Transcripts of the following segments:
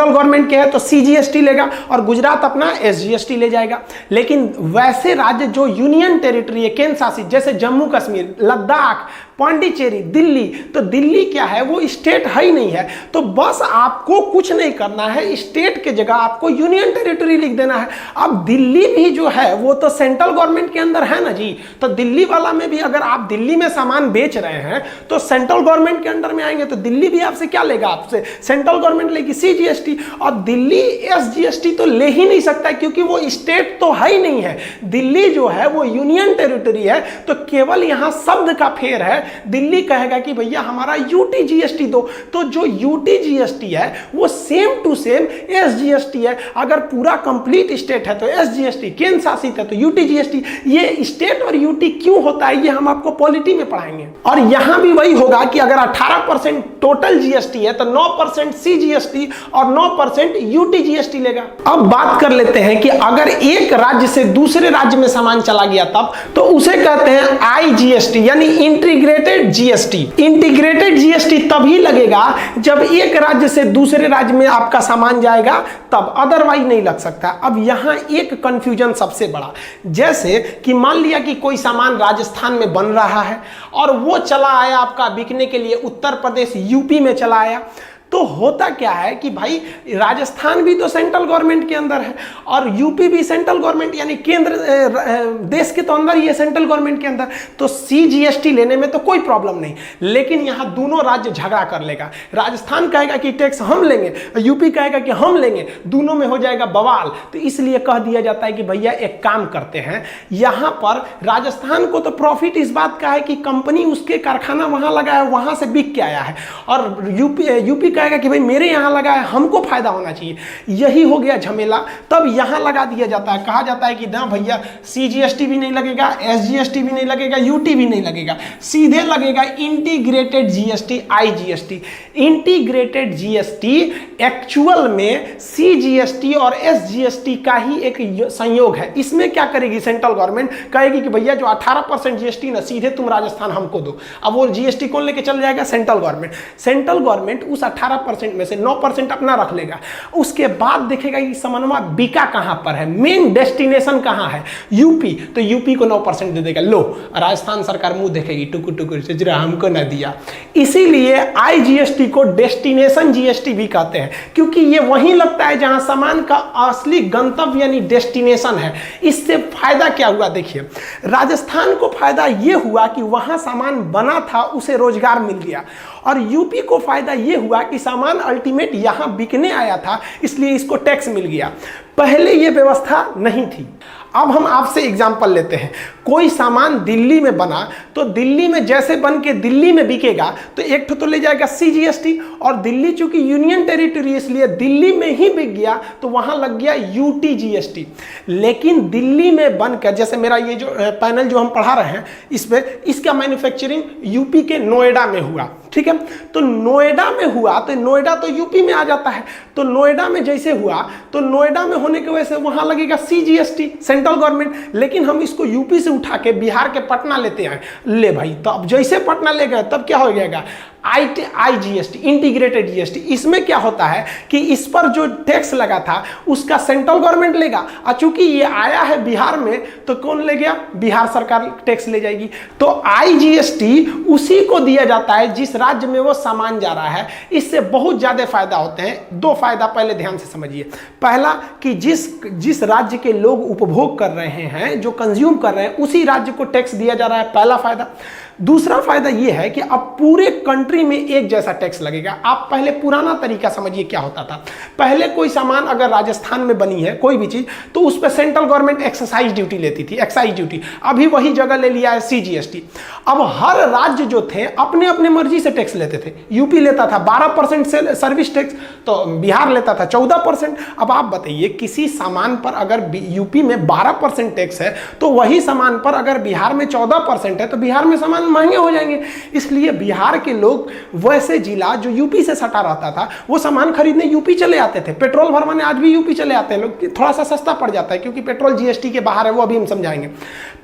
Central government के है तो सीजीएसटी लेगा और गुजरात अपना एसजीएसटी ले जाएगा। लेकिन वैसे राज्य जो यूनियन टेरिटरी है, केंद्र शासित, जैसे जम्मू कश्मीर, लद्दाख, पांडिचेरी, दिल्ली, तो दिल्ली क्या है, वो स्टेट है ही नहीं है। तो बस आपको कुछ नहीं करना है, स्टेट के जगह आपको यूनियन टेरिटरी लिख देना है। अब दिल्ली भी जो है वो तो सेंट्रल गवर्नमेंट के अंदर है ना जी, तो दिल्ली वाला में भी अगर आप दिल्ली में सामान बेच रहे हैं तो सेंट्रल गवर्नमेंट के अंडर में आएंगे, तो दिल्ली भी आपसे क्या लेगा, आपसे सेंट्रल गवर्नमेंट लेगी सीजीएसटी, और दिल्ली एसजीएसटी तो ले ही नहीं सकता क्योंकि वो स्टेट तो है ही नहीं है। दिल्ली जो है वो यूनियन टेरिटरी है, तो केवल यहां शब्द का फेर है। दिल्ली कहेगा कि भैया हमारा यूटी जीएसटी दो, तो जो यूटी जीएसटी है वो सेम टू सेम एसजीएसटी है। अगर पूरा कंप्लीट स्टेट है तो एसजीएसटी, केंद्र शासित है तो यूटी जीएसटी। ये स्टेट और यूटी क्यों होता है ये हम आपको पॉलिटी में पढ़ाएंगे। और यहां भी वही होगा कि अगर 18% टोटल जीएसटी है तो 9% सीजीएसटी और 9% यूटी जीएसटी लेगा। अब बात कर लेते हैं कि अगर एक राज्य से दूसरे राज्य में सामान चला गया तब, तो उसे कहते हैं आईजीएसटी, यानी इंटीग्रेटेड जीएसटी। इंटीग्रेटेड जीएसटी तभी लगेगा जब एक राज्य से दूसरे राज्य में आपका सामान जाएगा तब, अदरवाइज नहीं लग सकता। अब यहां एक कंफ्यूजन सबसे बड़ा, जैसे कि मान लिया कि कोई सामान राजस्थान में बन रहा है और वो चला आया आपका बिकने के लिए उत्तर प्रदेश, यूपी में चला आया, तो होता क्या है कि भाई राजस्थान भी तो सेंट्रल गवर्नमेंट के अंदर है और यूपी भी सेंट्रल गवर्नमेंट, यानी केंद्र देश के तो अंदर ही है, सेंट्रल गवर्नमेंट के अंदर, तो सीजीएसटी लेने में तो कोई प्रॉब्लम नहीं। लेकिन यहां दोनों राज्य झगड़ा कर लेगा, राजस्थान कहेगा कि टैक्स हम लेंगे, यूपी कहेगा कि हम लेंगे, दोनों में हो जाएगा बवाल। तो इसलिए कह दिया जाता है कि भैया एक काम करते हैं, यहां पर राजस्थान को तो प्रॉफिट इस बात का है कि कंपनी उसके कारखाना वहां लगाया, वहां से बिक के आया है, और यूपी कहेगा कि भाई मेरे यहां लगा है, हमको फायदा होना चाहिए। यही हो गया झमेला। तब यहां लगा दिया जाता है, कहा जाता है कि ना भैया सीजीएसटी भी नहीं लगेगा, एसजीएसटी भी नहीं लगेगा, यूटी भी नहीं लगेगा, सीधे लगेगा integrated GST, IGST. Integrated GST actual में सीजीएसटी और एसजीएसटी का ही एक संयोग है। इसमें क्या करेगी सेंट्रल गवर्नमेंट, कहेगी कि भैया जो 18% जीएसटी ना सीधे तुम राजस्थान हमको दो। अब वो जीएसटी कौन लेके चल जाएगा, सेंट्रल गवर्नमेंट। सेंट्रल गवर्नमेंट उस 18% में से 9% अपना रख लेगा। उसके बाद देखेगा कि सामानवा बिका कहां पर है, मेन डेस्टिनेशन कहां है, यूपी, तो यूपी को 9% दे देगा। लो, राजस्थान सरकार मुंह देखेगी टुकुर टुकुर से, जरा हमको ना दिया। इसीलिए आईजीएसटी को डेस्टिनेशन जीएसटी भी कहते हैं, क्योंकि ये वहीं लगता है जहां सामान का असली गंतव्य यानी डेस्टिनेशन है। इससे फायदा क्या हुआ, देखिए राजस्थान को फायदा ये हुआ कि वहां सामान बना था, उसे रोजगार मिल गया, और यूपी को फायदा ये हुआ कि सामान अल्टीमेट यहां बिकने आया था, इसलिए इसको टैक्स मिल गया। पहले ये व्यवस्था नहीं थी। अब हम आपसे एग्जांपल लेते हैं, कोई सामान दिल्ली में बना तो दिल्ली में जैसे बन के दिल्ली में बिकेगा तो एक तो ले जाएगा सीजीएसटी, और दिल्ली चूंकि यूनियन टेरिटरी इसलिए दिल्ली में ही बिक गया तो वहां लग गया यूटी जीएसटी। लेकिन दिल्ली में बनकर, जैसे मेरा ये जो पैनल जो हम पढ़ा रहे हैं इसमें, इसका मैन्युफैक्चरिंग यूपी के नोएडा में हुआ, ठीक है, तो नोएडा में हुआ तो नोएडा तो यूपी में आ जाता है, तो नोएडा में जैसे हुआ तो नोएडा में होने की वजह से वहां लगेगा सीजीएसटी, सेंट्रल गवर्नमेंट। लेकिन हम इसको यूपी से उठा के बिहार के पटना लेते हैं, ले भाई, तो अब जैसे पटना ले गए तब क्या हो जाएगा, आईजीएसटी, इंटीग्रेटेड जीएसटी। इसमें क्या होता है कि इस पर जो टैक्स लगा था उसका सेंट्रल गवर्नमेंट लेगा, और चूंकि ये आया है बिहार में तो कौन ले गया, बिहार सरकार टैक्स ले जाएगी। तो आईजीएसटी उसी को दिया जाता है जिस राज्य में वो सामान जा रहा है। इससे बहुत ज्यादा फायदा होते हैं। दो फायदा पहले ध्यान से समझिए। पहला कि जिस राज्य के लोग उपभोग कर रहे हैं, जो कंज्यूम कर रहे हैं, उसी राज्य को टैक्स दिया जा रहा है, पहला फायदा। दूसरा फायदा यह है कि अब पूरे कंट्री में एक जैसा टैक्स लगेगा। आप पहले पुराना तरीका समझिए क्या होता था। पहले कोई सामान अगर राजस्थान में बनी है कोई भी चीज, तो उस पर सेंट्रल गवर्नमेंट एक्साइज ड्यूटी लेती थी, एक्साइज ड्यूटी। अभी वही जगह ले लिया है सीजीएसटी। अब हर राज्य जो थे अपने अपने मर्जी से टैक्स लेते थे। यूपी लेता था 12% से सर्विस टैक्स, तो बिहार लेता था 14%। अब आप बताइए, किसी सामान पर अगर यूपी में 12% टैक्स है तो वही सामान पर अगर बिहार में 14% है तो बिहार में सामान महंगे हो जाएंगे। इसलिए बिहार के लोग वैसे जिला जो यूपी से सटा रहता था वो सामान खरीदने यूपी चले आते थे, पेट्रोल भरवाने आज भी यूपी चले आते हैं लोग, थोड़ा सा सस्ता पड़ जाता है क्योंकि पेट्रोल जीएसटी के बाहर है, वो अभी हम समझाएंगे।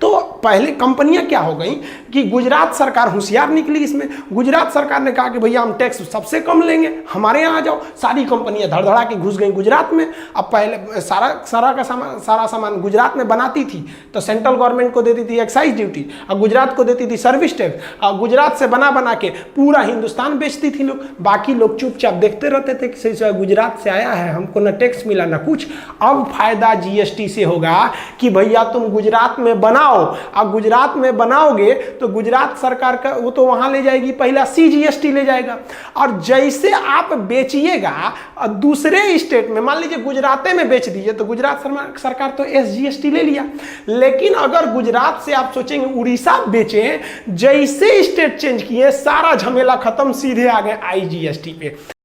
तो पहले कंपनियां क्या हो गई कि गुजरात सरकार होशियार निकली इसमें, गुजरात सरकार ने कहा कि भैया हम टैक्स सबसे कम लेंगे, हमारे यहाँ आ जाओ। सारी कंपनियां धड़धड़ा के घुस गई गुजरात में। अब पहले सारा सामान गुजरात में बनाती थी तो सेंट्रल गवर्नमेंट को देती थी एक्साइज ड्यूटी, और गुजरात को देती थी सर्विस टैक्स, और गुजरात से बना के पूरा हिंदुस्तान बेचती थी लोग। बाकी लोग चुपचाप देखते रहते थे कि गुजरात से आया है, हमको ना टैक्स मिला ना कुछ। अब फायदा जीएसटी से होगा कि भैया तुम गुजरात में बनाओ, और गुजरात में बनाओगे तो गुजरात सरकार का वो तो वहां ले जाएगी, पहला सीजीएसटी ले जाएगा। और जैसे आप बेचिएगा दूसरे स्टेट में, मान लीजिए गुजरात में बेच दीजिए तो गुजरात सरकार तो एसजीएसटी ले लिया। लेकिन अगर गुजरात से आप सोचेंगे उड़ीसा बेचें, जैसे स्टेट चेंज किए सारा झमेला खत्म, सीधे आ गए आईजीएसटी पे।